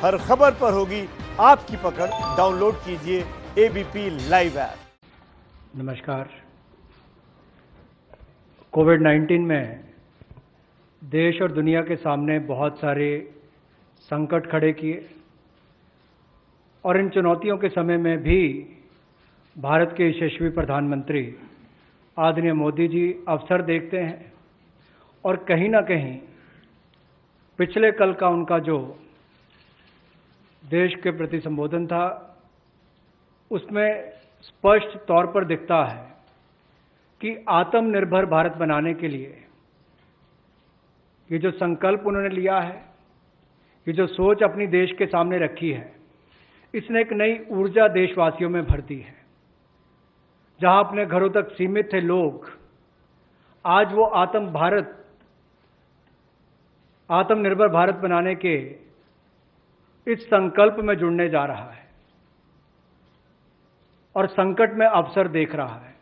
हर खबर पर होगी आपकी पकड़। डाउनलोड कीजिए एबीपी लाइव ऐप। नमस्कार। कोविड-19 में देश और दुनिया के सामने बहुत सारे संकट खड़े किए और इन चुनौतियों के समय में भी भारत के यशस्वी प्रधानमंत्री आदरणीय मोदी जी अवसर देखते हैं और कहीं ना कहीं पिछले कल का उनका जो देश के प्रति संबोधन था उसमें स्पष्ट तौर पर दिखता है कि आत्मनिर्भर भारत बनाने के लिए ये जो संकल्प उन्होंने लिया है, ये जो सोच अपनी देश के सामने रखी है, इसने एक नई ऊर्जा देशवासियों में भर दी है। जहां अपने घरों तक सीमित थे लोग, आज वो आत्मनिर्भर भारत बनाने के इस संकल्प में जुड़ने जा रहा है और संकट में अवसर देख रहा है।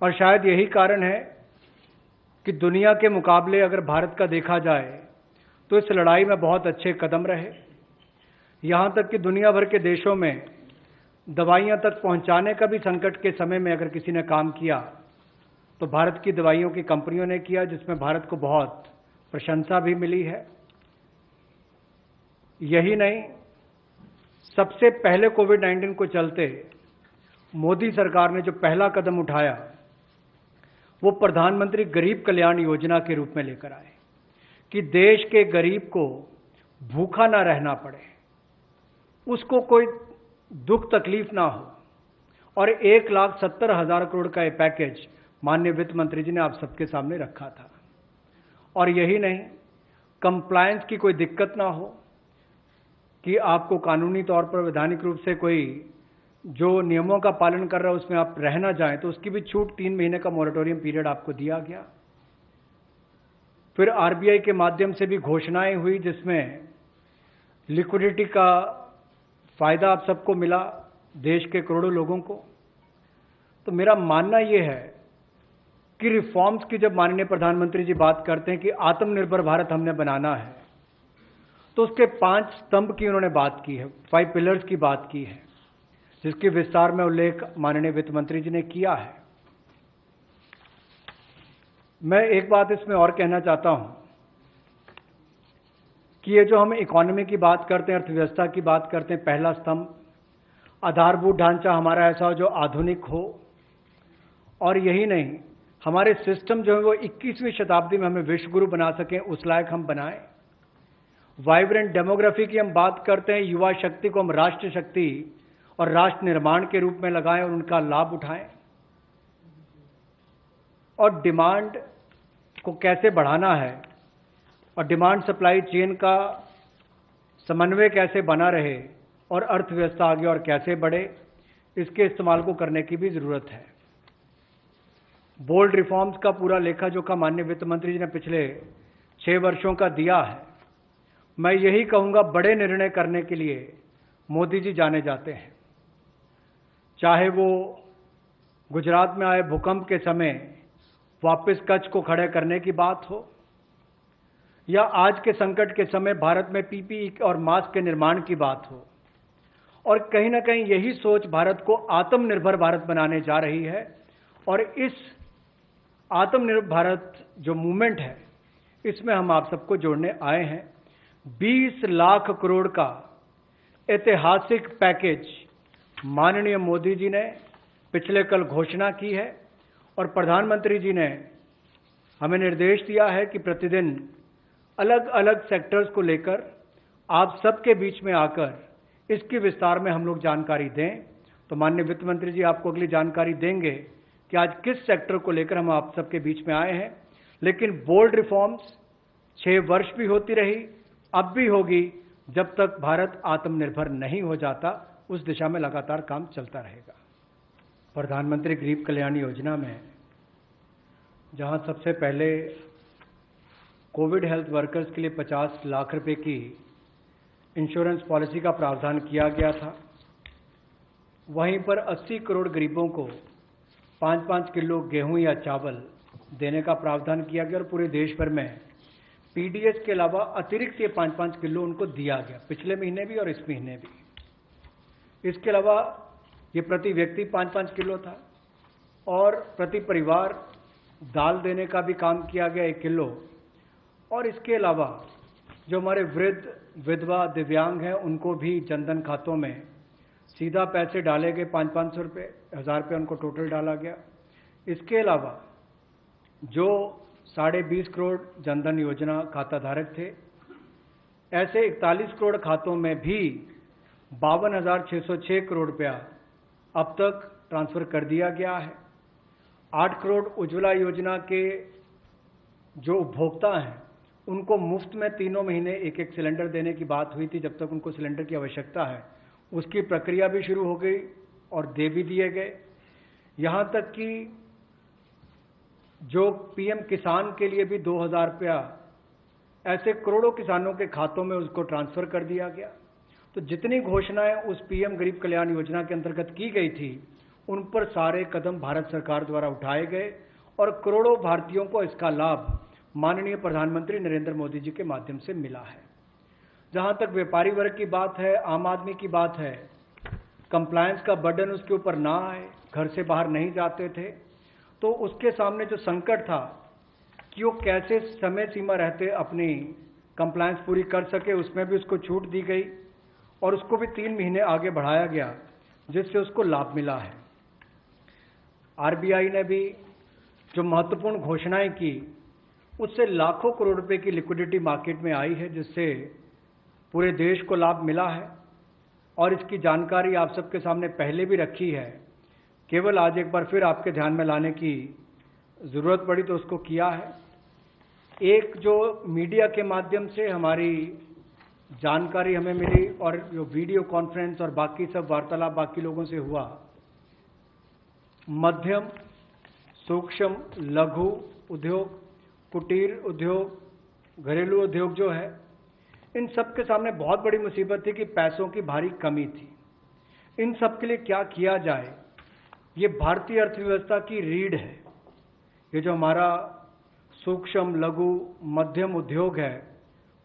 और शायद यही कारण है कि दुनिया के मुकाबले अगर भारत का देखा जाए तो इस लड़ाई में बहुत अच्छे कदम रहे। यहां तक कि दुनिया भर के देशों में दवाइयां तक पहुंचाने का भी संकट के समय में अगर किसी ने काम किया तो भारत की दवाइयों की कंपनियों ने किया, जिसमें भारत को बहुत प्रशंसा भी मिली है। यही नहीं, सबसे पहले कोविड-19 को चलते मोदी सरकार ने जो पहला कदम उठाया वो प्रधानमंत्री गरीब कल्याण योजना के रूप में लेकर आए कि देश के गरीब को भूखा ना रहना पड़े, उसको कोई दुख तकलीफ ना हो। और 1,70,000 करोड़ का ये पैकेज माननीय वित्त मंत्री जी ने आप सबके सामने रखा था। और यही नहीं, कंप्लायंस की कोई दिक्कत ना हो कि आपको कानूनी तौर पर वैधानिक रूप से कोई जो नियमों का पालन कर रहा है उसमें आप रह ना जाएं, तो उसकी भी छूट 3 महीने का मोरेटोरियम पीरियड आपको दिया गया। फिर आरबीआई के माध्यम से भी घोषणाएं हुई जिसमें लिक्विडिटी का फायदा आप सबको मिला, देश के करोड़ों लोगों को। तो मेरा मानना यह है कि रिफॉर्म्स की जब माननीय प्रधानमंत्री जी बात करते हैं कि आत्मनिर्भर भारत हमने बनाना है, तो उसके 5 स्तंभ की उन्होंने बात की है, 5 पिलर्स की बात की है, जिसके विस्तार में उल्लेख माननीय वित्त मंत्री जी ने किया है। मैं एक बात इसमें और कहना चाहता हूं कि ये जो हम इकोनॉमी की बात करते हैं, अर्थव्यवस्था की बात करते हैं, पहला स्तंभ आधारभूत ढांचा हमारा ऐसा हो जो आधुनिक हो। और यही नहीं, हमारे सिस्टम जो है वो 21वीं शताब्दी में हमें विश्व गुरु बना सकें, उस लायक हम बनाएं। वाइब्रेंट डेमोग्राफी की हम बात करते हैं, युवा शक्ति को हम राष्ट्र शक्ति और राष्ट्र निर्माण के रूप में लगाएं और उनका लाभ उठाएं। और डिमांड को कैसे बढ़ाना है और डिमांड सप्लाई चेन का समन्वय कैसे बना रहे और अर्थव्यवस्था आगे और कैसे बढ़े, इसके इस्तेमाल को करने की भी जरूरत है। बोल्ड रिफॉर्म्स का पूरा लेखा जोखा माननीय वित्त मंत्री जी ने पिछले 6 वर्षों का दिया है। मैं यही कहूंगा, बड़े निर्णय करने के लिए मोदी जी जाने जाते हैं। चाहे वो गुजरात में आए भूकंप के समय वापस कच्छ को खड़े करने की बात हो, या आज के संकट के समय भारत में पीपीई और मास्क के निर्माण की बात हो। और कहीं ना कहीं यही सोच भारत को आत्मनिर्भर भारत बनाने जा रही है। और इस आत्मनिर्भर भारत जो मूवमेंट है, इसमें हम आप सबको जोड़ने आए हैं। 20 लाख करोड़ का ऐतिहासिक पैकेज माननीय मोदी जी ने पिछले कल घोषणा की है और प्रधानमंत्री जी ने हमें निर्देश दिया है कि प्रतिदिन अलग अलग सेक्टर्स को लेकर आप सबके बीच में आकर इसकी विस्तार में हम लोग जानकारी दें। तो माननीय वित्त मंत्री जी आपको अगली जानकारी देंगे कि आज किस सेक्टर को लेकर हम आप सबके बीच में आए हैं। लेकिन बोल्ड रिफॉर्म्स 6 वर्ष भी होती रही, अब भी होगी, जब तक भारत आत्मनिर्भर नहीं हो जाता। उस दिशा में लगातार काम चलता रहेगा। प्रधानमंत्री गरीब कल्याण योजना में जहां सबसे पहले कोविड हेल्थ वर्कर्स के लिए 50 लाख रुपए की इंश्योरेंस पॉलिसी का प्रावधान किया गया था, वहीं पर 80 करोड़ गरीबों को 5-5 किलो गेहूं या चावल देने का प्रावधान किया गया और पूरे देश भर में पीडीएस के अलावा अतिरिक्त ये 5-5 किलो उनको दिया गया, पिछले महीने भी और इस महीने भी। इसके अलावा ये प्रति व्यक्ति 5-5 किलो था और प्रति परिवार दाल देने का भी काम किया गया 1 किलो। और इसके अलावा जो हमारे वृद्ध, विधवा, दिव्यांग हैं उनको भी जनधन खातों में सीधा पैसे डाले गए, 500-500 रुपये, 1000 रुपये उनको टोटल डाला गया। इसके अलावा जो 20.5 करोड़ जनधन योजना खाता धारक थे, ऐसे 41 करोड़ खातों में भी 52,606 करोड़ रुपया अब तक ट्रांसफर कर दिया गया है। 8 करोड़ उज्ज्वला योजना के जो उपभोक्ता हैं उनको मुफ्त में 3 महीने 1-1 सिलेंडर देने की बात हुई थी, जब तक उनको सिलेंडर की आवश्यकता है। उसकी प्रक्रिया भी शुरू हो गई और दे भी दिए गए। यहाँ तक कि जो पीएम किसान के लिए भी 2,000 रुपया ऐसे करोड़ों किसानों के खातों में उसको ट्रांसफर कर दिया गया। तो जितनी घोषणाएं उस पीएम गरीब कल्याण योजना के अंतर्गत की गई थी, उन पर सारे कदम भारत सरकार द्वारा उठाए गए और करोड़ों भारतीयों को इसका लाभ माननीय प्रधानमंत्री नरेंद्र मोदी जी के माध्यम से मिला है। जहां तक व्यापारी वर्ग की बात है, आम आदमी की बात है, कंप्लायंस का बर्डन उसके ऊपर ना आए, घर से बाहर नहीं जाते थे, तो उसके सामने जो संकट था कि वो कैसे समय सीमा रहते अपनी कंप्लायंस पूरी कर सके, उसमें भी उसको छूट दी गई और उसको भी 3 महीने आगे बढ़ाया गया, जिससे उसको लाभ मिला है। आरबीआई ने भी जो महत्वपूर्ण घोषणाएं की, उससे लाखों करोड़ रुपए की लिक्विडिटी मार्केट में आई है, जिससे पूरे देश को लाभ मिला है। और इसकी जानकारी आप सबके सामने पहले भी रखी है, केवल आज एक बार फिर आपके ध्यान में लाने की जरूरत पड़ी तो उसको किया है। एक जो मीडिया के माध्यम से हमारी जानकारी हमें मिली और जो वीडियो कॉन्फ्रेंस और बाकी सब वार्तालाप बाकी लोगों से हुआ, मध्यम, सूक्ष्म, लघु उद्योग, कुटीर उद्योग, घरेलू उद्योग जो है, इन सब के सामने बहुत बड़ी मुसीबत थी कि पैसों की भारी कमी थी। इन सब के लिए क्या किया जाए, ये भारतीय अर्थव्यवस्था की रीढ़ है। ये जो हमारा सूक्ष्म, लघु, मध्यम उद्योग है,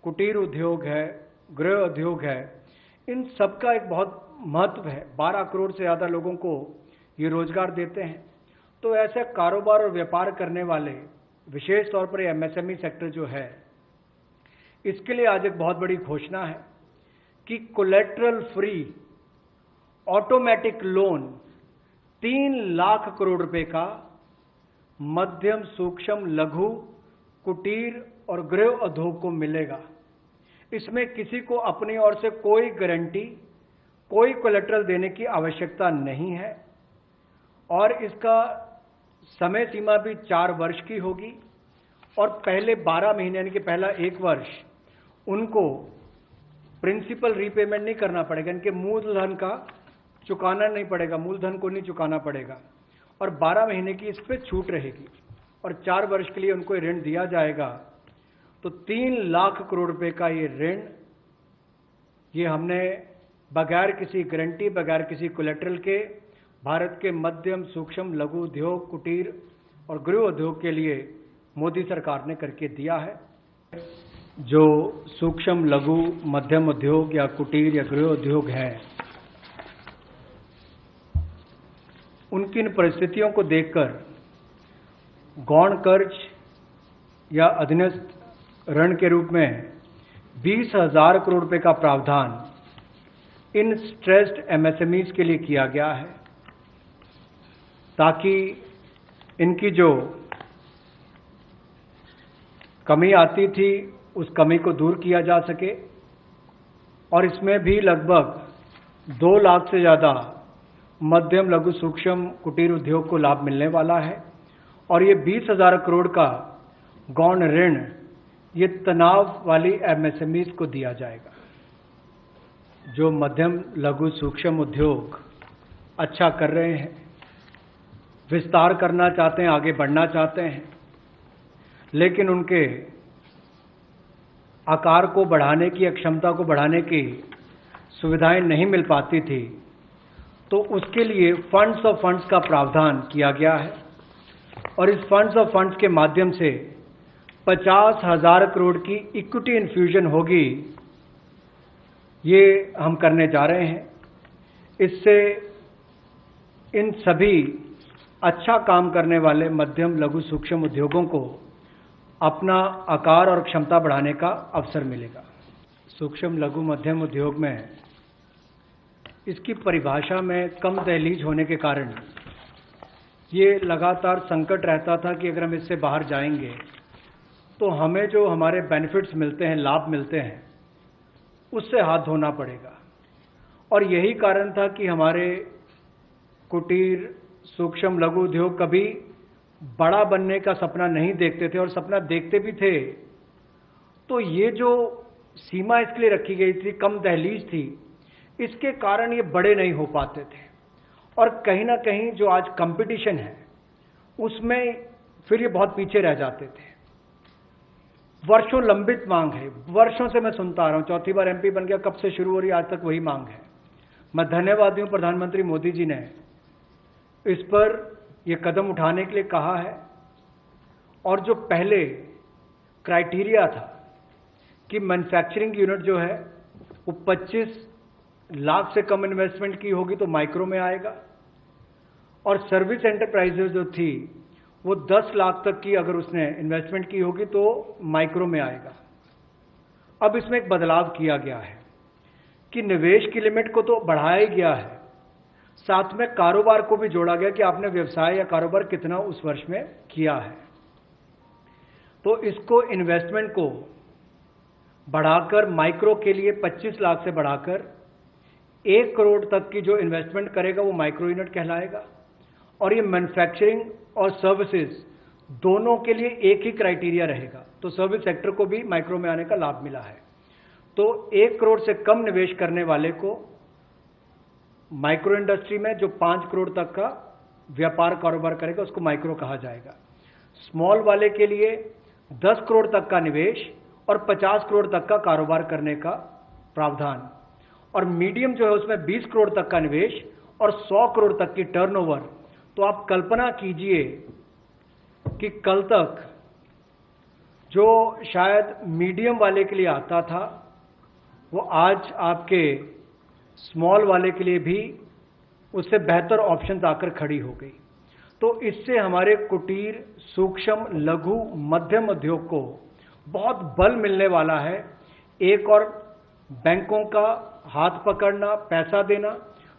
कुटीर उद्योग है, गृह उद्योग है, इन सब का एक बहुत महत्व है। 12 करोड़ से ज़्यादा लोगों को ये रोजगार देते हैं। तो ऐसे कारोबार और व्यापार करने वाले, विशेष तौर पर एमएसएमई सेक्टर जो है, इसके लिए आज एक बहुत बड़ी घोषणा है कि collateral free automatic loan 3 lakh crore रुपए का मध्यम, सूक्ष्म, लघु, कुटीर और गृह उद्योग को मिलेगा। इसमें किसी को अपनी ओर से कोई गारंटी, कोई कोलेटरल देने की आवश्यकता नहीं है और इसका समय सीमा भी 4 वर्ष की होगी और पहले 12 महीने यानी कि पहला 1 वर्ष उनको प्रिंसिपल रीपेमेंट नहीं करना पड़ेगा, इनके मूलधन का चुकाना नहीं पड़ेगा, मूलधन को नहीं चुकाना पड़ेगा और 12 महीने की इस पर छूट रहेगी और 4 वर्ष के लिए उनको ऋण दिया जाएगा। तो 3 लाख करोड़ रुपए का ये ऋण, ये हमने बगैर किसी गारंटी, बगैर किसी कोलेटरल के भारत के मध्यम, सूक्ष्म, लघु उद्योग, कुटीर और गृह उद्योग के लिए मोदी सरकार ने करके दिया है। जो सूक्ष्म, लघु, मध्यम उद्योग या कुटीर या गृह उद्योग है, उनकी इन परिस्थितियों को देखकर गौण कर्ज या अधीनस्थ ऋण के रूप में 20,000 करोड़ रुपए का प्रावधान इन स्ट्रेस्ड एमएसएमईज के लिए किया गया है, ताकि इनकी जो कमी आती थी उस कमी को दूर किया जा सके। और इसमें भी लगभग 2 लाख से ज़्यादा मध्यम, लघु, सूक्ष्म, कुटीर उद्योग को लाभ मिलने वाला है और ये 20,000 करोड़ का गौण ऋण ये तनाव वाली एमएसएमईज को दिया जाएगा। जो मध्यम, लघु, सूक्ष्म उद्योग अच्छा कर रहे हैं, विस्तार करना चाहते हैं, आगे बढ़ना चाहते हैं, लेकिन उनके आकार को बढ़ाने की, क्षमता को बढ़ाने की सुविधाएं नहीं मिल पाती थी, तो उसके लिए फंड्स ऑफ फंड्स का प्रावधान किया गया है और इस फंड्स ऑफ फंड्स के माध्यम से 50,000 करोड़ की इक्विटी इन्फ्यूजन होगी, ये हम करने जा रहे हैं। इससे इन सभी अच्छा काम करने वाले मध्यम लघु सूक्ष्म उद्योगों को अपना आकार और क्षमता बढ़ाने का अवसर मिलेगा। सूक्ष्म लघु मध्यम उद्योग में इसकी परिभाषा में कम दहलीज होने के कारण ये लगातार संकट रहता था कि अगर हम इससे बाहर जाएंगे तो हमें जो हमारे बेनिफिट्स मिलते हैं, लाभ मिलते हैं, उससे हाथ धोना पड़ेगा। और यही कारण था कि हमारे कुटीर सूक्ष्म लघु उद्योग कभी बड़ा बनने का सपना नहीं देखते थे, और सपना देखते भी थे तो ये जो सीमा इसके लिए रखी गई थी, कम दहलीज थी, इसके कारण ये बड़े नहीं हो पाते थे। और कहीं ना कहीं जो आज कंपटीशन है उसमें फिर ये बहुत पीछे रह जाते थे। वर्षों लंबित मांग है, वर्षों से मैं सुनता आ रहा हूं, चौथी बार एमपी बन गया, कब से शुरू हो रही, आज तक वही मांग है। मैं धन्यवादी हूं प्रधानमंत्री मोदी जी ने इस पर यह कदम उठाने के लिए कहा है। और जो पहले क्राइटेरिया था कि मैन्युफैक्चरिंग यूनिट जो है वो 25 लाख से कम इन्वेस्टमेंट की होगी तो माइक्रो में आएगा, और सर्विस एंटरप्राइजेज जो थी वो 10 लाख तक की अगर उसने इन्वेस्टमेंट की होगी तो माइक्रो में आएगा। अब इसमें एक बदलाव किया गया है कि निवेश की लिमिट को तो बढ़ाया ही गया है, साथ में कारोबार को भी जोड़ा गया कि आपने व्यवसाय या कारोबार कितना उस वर्ष में किया है। तो इसको इन्वेस्टमेंट को बढ़ाकर माइक्रो के लिए 25 लाख से बढ़ाकर 1 करोड़ तक की जो इन्वेस्टमेंट करेगा वो माइक्रो यूनिट कहलाएगा। और ये मैन्युफैक्चरिंग और सर्विसेज दोनों के लिए एक ही क्राइटेरिया रहेगा, तो सर्विस सेक्टर को भी माइक्रो में आने का लाभ मिला है। तो 1 करोड़ से कम निवेश करने वाले को माइक्रो इंडस्ट्री में जो 5 करोड़ तक का व्यापार कारोबार करेगा उसको माइक्रो कहा जाएगा। स्मॉल वाले के लिए 10 करोड़ तक का निवेश और 50 करोड़ तक का कारोबार करने का प्रावधान, और मीडियम जो है उसमें 20 करोड़ तक का निवेश और 100 करोड़ तक की टर्नओवर। तो आप कल्पना कीजिए कि कल तक जो शायद मीडियम वाले के लिए आता था वो आज आपके स्मॉल वाले के लिए भी उससे बेहतर ऑप्शंस आकर खड़ी हो गई। तो इससे हमारे कुटीर सूक्ष्म लघु मध्यम उद्योग को बहुत बल मिलने वाला है। एक और बैंकों का हाथ पकड़ना, पैसा देना,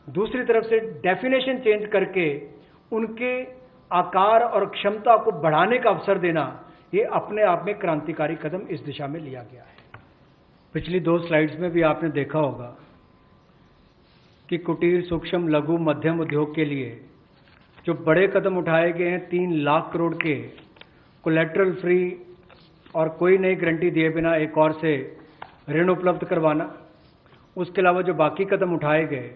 दूसरी तरफ से डेफिनेशन चेंज करके उनके आकार और क्षमता को बढ़ाने का अवसर देना, ये अपने आप में क्रांतिकारी कदम इस दिशा में लिया गया है। पिछली 2 स्लाइड्स में भी आपने देखा होगा कि कुटीर सूक्ष्म लघु मध्यम उद्योग के लिए जो बड़े कदम उठाए गए हैं, 3 लाख करोड़ के कोलैटरल फ्री और कोई नई गारंटी दिए बिना एक और से ऋण उपलब्ध करवाना, उसके अलावा जो बाकी कदम उठाए गए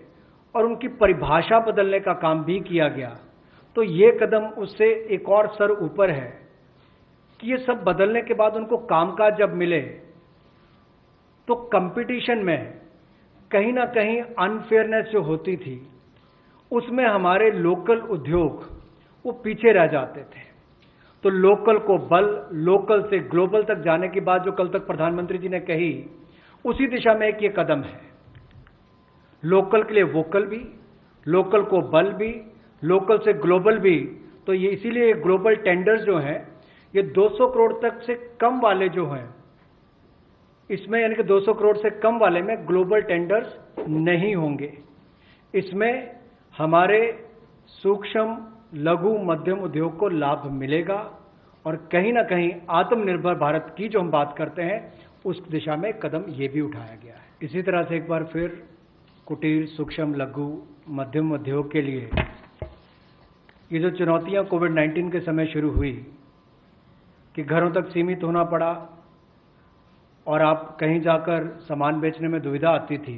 और उनकी परिभाषा बदलने का काम भी किया गया, तो ये कदम उससे एक और स्तर ऊपर है कि ये सब बदलने के बाद उनको कामकाज जब मिले तो कंपटीशन में कहीं ना कहीं अनफेयरनेस जो होती थी उसमें हमारे लोकल उद्योग वो पीछे रह जाते थे। तो लोकल को बल, लोकल से ग्लोबल तक जाने की बात जो कल तक प्रधानमंत्री जी ने कही, उसी दिशा में एक ये कदम है। लोकल के लिए वोकल भी, लोकल को बल भी, लोकल से ग्लोबल भी। तो ये इसीलिए ग्लोबल टेंडर्स जो हैं ये 200 करोड़ तक से कम वाले जो हैं इसमें, यानी कि 200 करोड़ से कम वाले में ग्लोबल टेंडर्स नहीं होंगे। इसमें हमारे सूक्ष्म लघु मध्यम उद्योग को लाभ मिलेगा और कहीं ना कहीं आत्मनिर्भर भारत की जो हम बात करते हैं उस दिशा में कदम ये भी उठाया गया है। इसी तरह से एक बार फिर कुटीर सूक्ष्म लघु मध्यम उद्योग के लिए ये जो चुनौतियां कोविड-19 के समय शुरू हुई कि घरों तक सीमित होना पड़ा और आप कहीं जाकर सामान बेचने में दुविधा आती थी,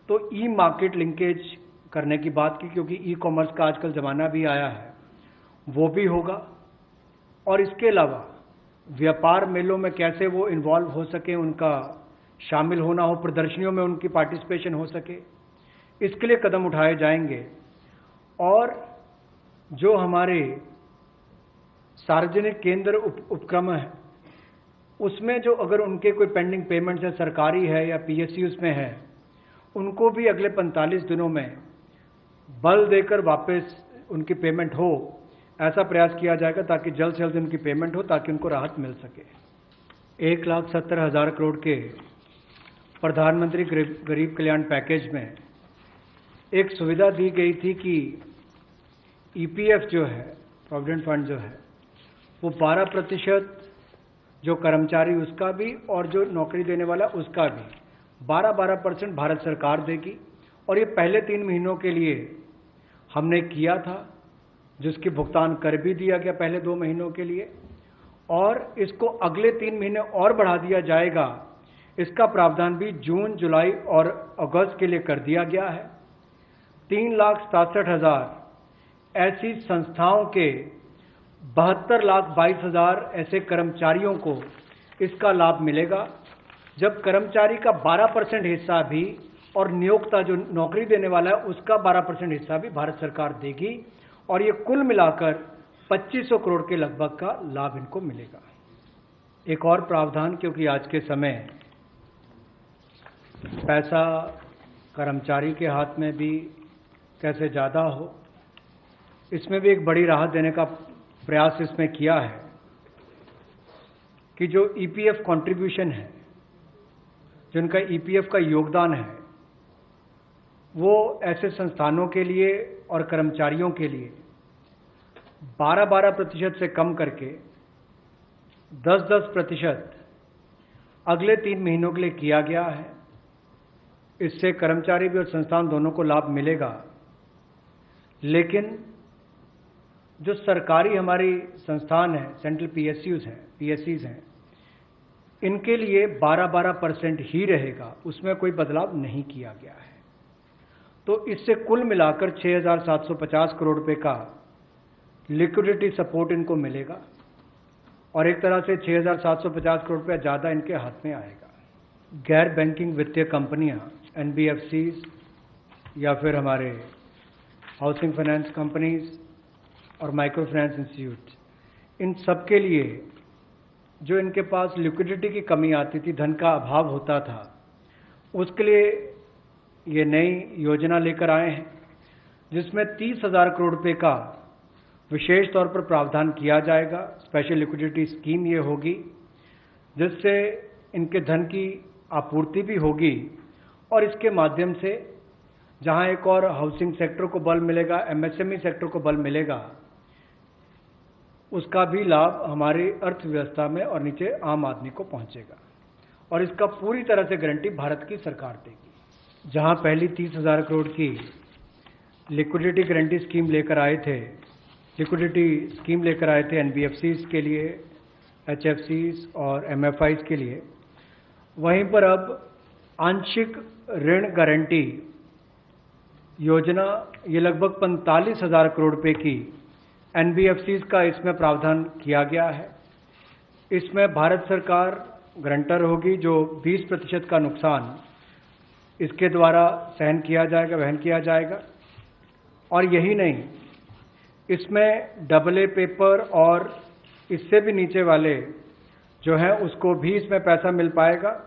तो ई मार्केट लिंकेज करने की बात की, क्योंकि ई कॉमर्स का आजकल ज़माना भी आया है, वो भी होगा। और इसके अलावा व्यापार मेलों में कैसे वो इन्वॉल्व हो सके, उनका शामिल होना हो, प्रदर्शनियों में उनकी पार्टिसिपेशन हो सके, इसके लिए कदम उठाए जाएंगे। और जो हमारे सार्वजनिक केंद्र उपक्रम उसमें जो अगर उनके कोई पेंडिंग पेमेंट्स है, सरकारी है या पीएसयूज में है, उनको भी अगले 45 दिनों में बल देकर वापस उनकी पेमेंट हो, ऐसा प्रयास किया जाएगा ताकि जल्द से जल्द उनकी पेमेंट हो, ताकि उनको राहत मिल सके। 1,70,000 करोड़ के प्रधानमंत्री गरीब कल्याण पैकेज में एक सुविधा दी गई थी कि ईपीएफ जो है, प्रोविडेंट फंड जो है, वो 12% जो कर्मचारी उसका भी और जो नौकरी देने वाला उसका भी 12% भारत सरकार देगी। और ये पहले 3 महीनों के लिए हमने किया था, जिसकी भुगतान कर भी दिया गया पहले 2 महीनों के लिए, और इसको अगले 3 महीने और बढ़ा दिया जाएगा। इसका प्रावधान भी जून, जुलाई और अगस्त के लिए कर दिया गया है। 3,67,000 ऐसी संस्थाओं के 72,22,000 ऐसे कर्मचारियों को इसका लाभ मिलेगा, जब कर्मचारी का 12% हिस्सा भी और नियोक्ता जो नौकरी देने वाला है उसका 12% हिस्सा भी भारत सरकार देगी, और ये कुल मिलाकर 2500 करोड़ के लगभग का लाभ इनको मिलेगा। एक और प्रावधान, क्योंकि आज के समय पैसा कर्मचारी के हाथ में भी कैसे ज़्यादा हो, इसमें भी एक बड़ी राहत देने का प्रयास इसमें किया है कि जो ईपीएफ कंट्रीब्यूशन है, जिनका ईपीएफ का योगदान है, वो ऐसे संस्थानों के लिए और कर्मचारियों के लिए 12% से कम करके 10% अगले 3 महीनों के लिए किया गया है। इससे कर्मचारी भी और संस्थान दोनों को लाभ मिलेगा। लेकिन जो सरकारी हमारी संस्थान है, सेंट्रल पीएससीज हैं, इनके लिए 12% ही रहेगा, उसमें कोई बदलाव नहीं किया गया है। तो इससे कुल मिलाकर 6,750 करोड़ रुपए का लिक्विडिटी सपोर्ट इनको मिलेगा, और एक तरह से 6,750 करोड़ रुपया ज़्यादा इनके हाथ में आएगा। गैर बैंकिंग वित्तीय कंपनियां, एनबीएफसीज या फिर हमारे हाउसिंग फाइनेंस कंपनीज और माइक्रो फाइनेंस इंस्टीट्यूट, इन सब के लिए जो इनके पास लिक्विडिटी की कमी आती थी, धन का अभाव होता था, उसके लिए ये नई योजना लेकर आए हैं, जिसमें 30,000 करोड़ रुपए का विशेष तौर पर प्रावधान किया जाएगा। स्पेशल लिक्विडिटी स्कीम ये होगी, जिससे इनके धन की आपूर्ति भी होगी, और इसके माध्यम से जहां एक और हाउसिंग सेक्टर को बल मिलेगा, एमएसएमई सेक्टर को बल मिलेगा, उसका भी लाभ हमारी अर्थव्यवस्था में और नीचे आम आदमी को पहुंचेगा, और इसका पूरी तरह से गारंटी भारत की सरकार देगी। जहां पहली 30,000 करोड़ की लिक्विडिटी गारंटी स्कीम लेकर आए थे एनबीएफसीज के लिए, एचएफसीज और एमएफआईज के लिए, वहीं पर अब आंशिक ऋण गारंटी योजना, ये लगभग 45,000 करोड़ रुपए की एनबीएफसीज का इसमें प्रावधान किया गया है। इसमें भारत सरकार गारंटर होगी, जो 20% का नुकसान इसके द्वारा वहन किया जाएगा। और यही नहीं, इसमें AA पेपर और इससे भी नीचे वाले जो हैं उसको भी इसमें पैसा मिल पाएगा,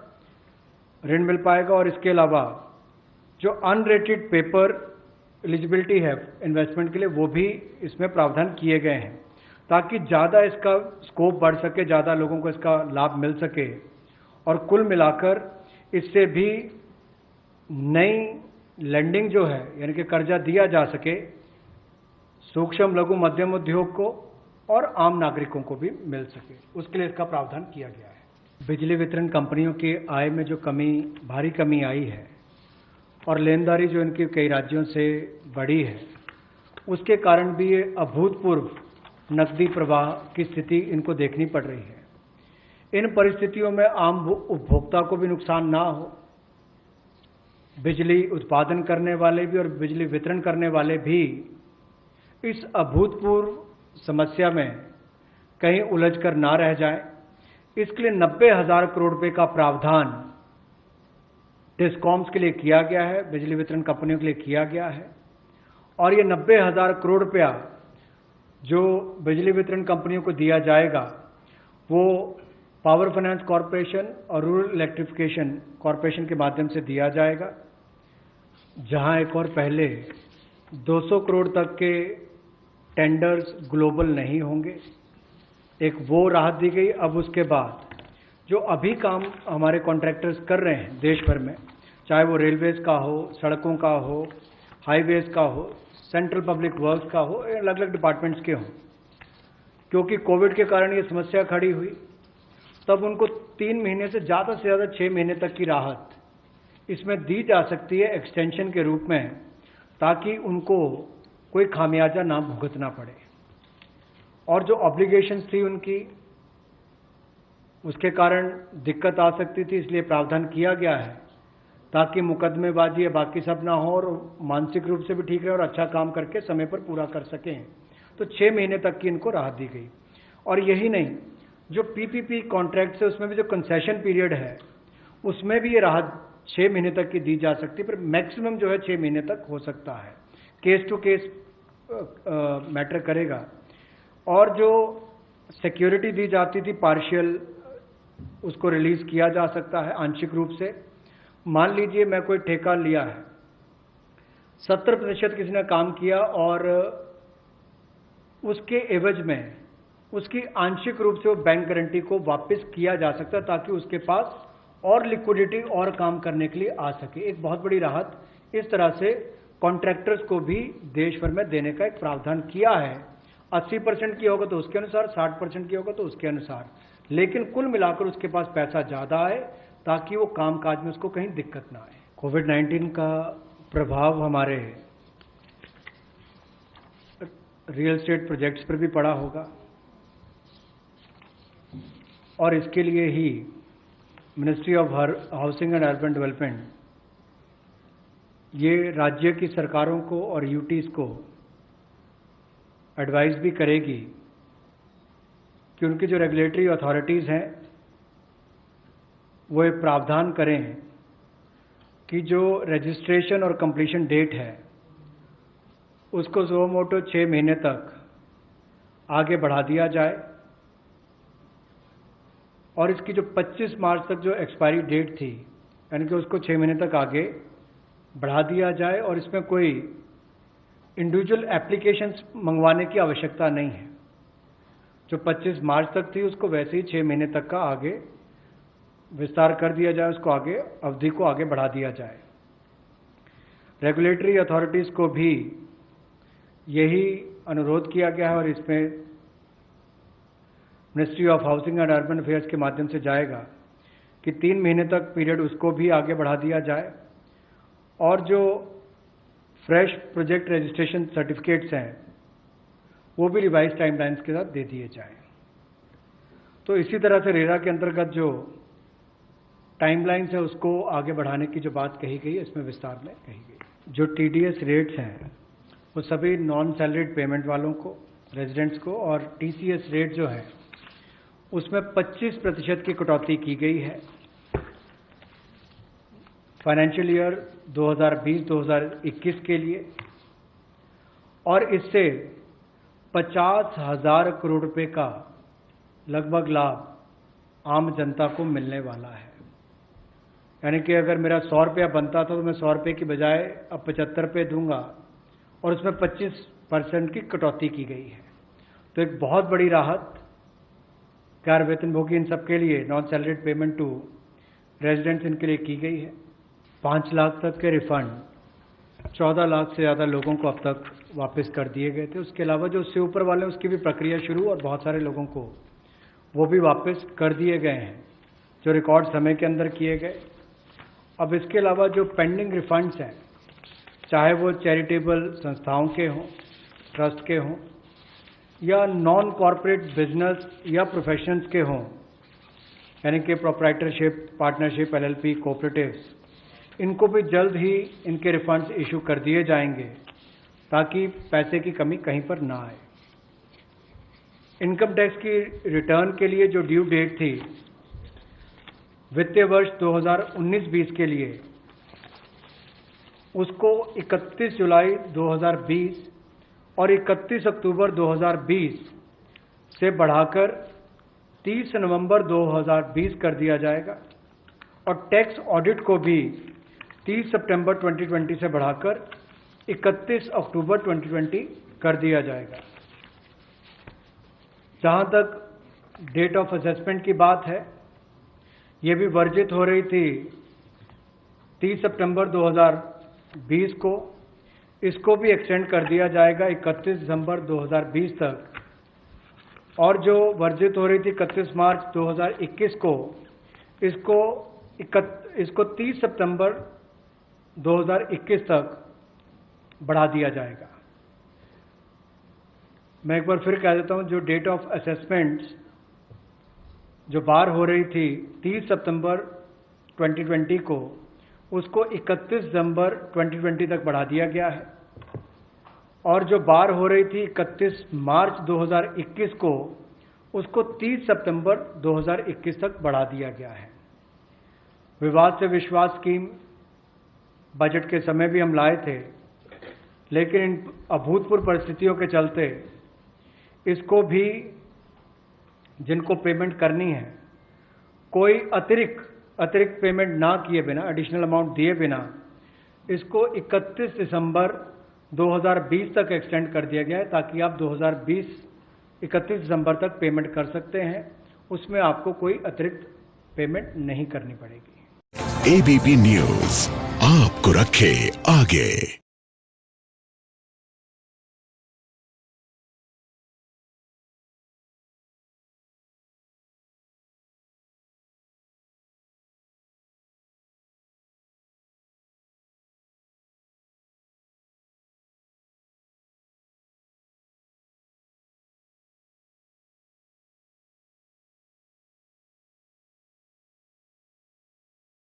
ऋण मिल पाएगा। और इसके अलावा जो अनरेटेड पेपर एलिजिबिलिटी है इन्वेस्टमेंट के लिए, वो भी इसमें प्रावधान किए गए हैं, ताकि ज़्यादा इसका स्कोप बढ़ सके, ज़्यादा लोगों को इसका लाभ मिल सके, और कुल मिलाकर इससे भी नई लेंडिंग जो है, यानी कि कर्जा दिया जा सके सूक्ष्म लघु मध्यम उद्योग को और आम नागरिकों को भी मिल सके, उसके लिए इसका प्रावधान किया गया है। बिजली वितरण कंपनियों की आय में जो भारी कमी आई है, और लेनदारी जो इनकी कई राज्यों से बढ़ी है, उसके कारण भी ये अभूतपूर्व नकदी प्रवाह की स्थिति इनको देखनी पड़ रही है। इन परिस्थितियों में आम उपभोक्ता को भी नुकसान ना हो, बिजली उत्पादन करने वाले भी और बिजली वितरण करने वाले भी इस अभूतपूर्व समस्या में कहीं उलझकर ना रह जाएं, इसके लिए 90,000 करोड़ रुपए का प्रावधान डिस्कॉम्स के लिए किया गया है, बिजली वितरण कंपनियों के लिए किया गया है। और ये 90,000 करोड़ रुपया जो बिजली वितरण कंपनियों को दिया जाएगा, वो पावर फाइनेंस कॉरपोरेशन और रूरल इलेक्ट्रिफिकेशन कॉरपोरेशन के माध्यम से दिया जाएगा, जहां एक और पहले 200 करोड़ तक के टेंडर्स ग्लोबल नहीं होंगे, एक वो राहत दी गई। अब उसके बाद जो अभी काम हमारे कॉन्ट्रैक्टर्स कर रहे हैं देश भर में, चाहे वो रेलवेज का हो, सड़कों का हो, हाईवेज का हो, सेंट्रल पब्लिक वर्क्स का हो, अलग अलग डिपार्टमेंट्स के हों, क्योंकि कोविड के कारण ये समस्या खड़ी हुई, तब उनको 3 महीने से ज़्यादा 6 महीने तक की राहत इसमें दी जा सकती है एक्सटेंशन के रूप में, ताकि उनको कोई खामियाजा ना भुगतना पड़े। और जो ऑब्लिगेशंस थी उनकी, उसके कारण दिक्कत आ सकती थी, इसलिए प्रावधान किया गया है ताकि मुकदमेबाजी या बाकी सब ना हो और मानसिक रूप से भी ठीक रहे और अच्छा काम करके समय पर पूरा कर सकें। तो 6 महीने तक की इनको राहत दी गई। और यही नहीं, जो पीपीपी कॉन्ट्रैक्ट है उसमें भी जो कंसेशन पीरियड है उसमें भी ये राहत 6 महीने तक की दी जा सकती है, पर मैक्सिमम जो है 6 महीने तक हो सकता है। केस टू केस मैटर करेगा। और जो सिक्योरिटी दी जाती थी पार्शियल, उसको रिलीज किया जा सकता है आंशिक रूप से। मान लीजिए मैं कोई ठेका लिया है, 70% किसी ने काम किया और उसके एवज में उसकी आंशिक रूप से वो बैंक गारंटी को वापस किया जा सकता है, ताकि उसके पास और लिक्विडिटी और काम करने के लिए आ सके। एक बहुत बड़ी राहत इस तरह से कॉन्ट्रैक्टर्स को भी देश भर में देने का एक प्रावधान किया है। 80% की होगा तो उसके अनुसार, 60% की होगा तो उसके अनुसार, लेकिन कुल मिलाकर उसके पास पैसा ज़्यादा आए ताकि वो कामकाज में उसको कहीं दिक्कत ना आए। कोविड-19 का प्रभाव हमारे रियल एस्टेट प्रोजेक्ट्स पर भी पड़ा होगा, और इसके लिए ही ministry of housing and urban development ये राज्य की सरकारों को और यूटीज को एडवाइस भी करेगी कि उनकी जो रेगुलेटरी अथॉरिटीज़ हैं वो एक प्रावधान करें कि जो रजिस्ट्रेशन और कंप्लीशन डेट है उसको सुओ मोटो 6 महीने तक आगे बढ़ा दिया जाए, और इसकी जो 25 मार्च तक जो एक्सपायरी डेट थी यानी कि उसको 6 महीने तक आगे बढ़ा दिया जाए, और इसमें कोई इंडिविजुअल एप्लीकेशंस मंगवाने की आवश्यकता नहीं है। जो 25 मार्च तक थी उसको वैसे ही 6 महीने तक का आगे विस्तार कर दिया जाए, उसको आगे अवधि को आगे बढ़ा दिया जाए। रेगुलेटरी अथॉरिटीज़ को भी यही अनुरोध किया गया है, और इसमें ministry of housing and urban affairs के माध्यम से जाएगा कि 3 महीने तक पीरियड उसको भी आगे बढ़ा दिया जाए, और जो फ्रेश प्रोजेक्ट रजिस्ट्रेशन सर्टिफिकेट्स हैं वो भी रिवाइज टाइमलाइंस के साथ दे दिए जाएं। तो इसी तरह से रेरा के अंतर्गत जो टाइमलाइंस है उसको आगे बढ़ाने की जो बात कही गई है इसमें विस्तार में कही गई। जो टीडीएस रेट्स हैं वो सभी नॉन सैलरीड पेमेंट वालों को, रेजिडेंट्स को, और टीसीएस रेट जो है उसमें 25% की कटौती की गई है फाइनेंशियल ईयर 2020-2021 के लिए, और इससे 50,000 करोड़ रुपए का लगभग लाभ आम जनता को मिलने वाला है। यानी कि अगर मेरा 100 रुपया बनता था तो मैं 100 रुपये की बजाय अब 75 रुपये दूंगा, और उसमें 25% की कटौती की गई है। तो एक बहुत बड़ी राहत गैर वेतनभोगी इन सबके लिए, non salaried payment to residents, इनके लिए की गई है। 5 लाख तक के रिफंड 14 लाख से ज़्यादा लोगों को अब तक वापस कर दिए गए थे। उसके अलावा जो उससे ऊपर वाले उसकी भी प्रक्रिया शुरू, और बहुत सारे लोगों को वो भी वापस कर दिए गए हैं जो रिकॉर्ड समय के अंदर किए गए। अब इसके अलावा जो पेंडिंग रिफंड्स हैं, चाहे वो चैरिटेबल संस्थाओं के हों, ट्रस्ट के हों, या नॉन कॉरपोरेट बिजनेस या प्रोफेशंस के हों, यानी कि प्रोप्राइटरशिप, पार्टनरशिप, एलएलपी, कोऑपरेटिव्स, इनको भी जल्द ही इनके रिफंड्स इशू कर दिए जाएंगे ताकि पैसे की कमी कहीं पर ना आए। इनकम टैक्स की रिटर्न के लिए जो ड्यू डेट थी वित्तीय वर्ष 2019-20 के लिए, उसको 31 जुलाई 2020 और 31 अक्टूबर 2020 से बढ़ाकर 30 नवंबर 2020 कर दिया जाएगा और टैक्स ऑडिट को भी 30 सितंबर 2020 से बढ़ाकर 31 अक्टूबर 2020 कर दिया जाएगा। जहां तक डेट ऑफ असेसमेंट की बात है, ये भी वर्जित हो रही थी 30 सितंबर 2020 को, इसको भी एक्सटेंड कर दिया जाएगा 31 दिसंबर 2020 तक, और जो वर्जित हो रही थी 31 मार्च 2021 को, इसको 30 सितंबर 2021 तक बढ़ा दिया जाएगा। मैं एक बार फिर कह देता हूं, जो डेट ऑफ असेसमेंट्स जो बार हो रही थी 30 सितंबर 2020 को, उसको 31 दिसंबर 2020 तक बढ़ा दिया गया है, और जो बार हो रही थी 31 मार्च 2021 को, उसको 30 सितंबर 2021 तक बढ़ा दिया गया है। विवाद से विश्वास स्कीम बजट के समय भी हम लाए थे, लेकिन इन अभूतपूर्व परिस्थितियों के चलते इसको भी, जिनको पेमेंट करनी है, कोई अतिरिक्त पेमेंट ना किए बिना, एडिशनल अमाउंट दिए बिना, इसको 31 दिसंबर 2020 तक एक्सटेंड कर दिया गया है, ताकि आप 2020 31 दिसंबर तक पेमेंट कर सकते हैं। उसमें आपको कोई अतिरिक्त पेमेंट नहीं करनी पड़ेगी। एबीपी न्यूज आपको रखे आगे।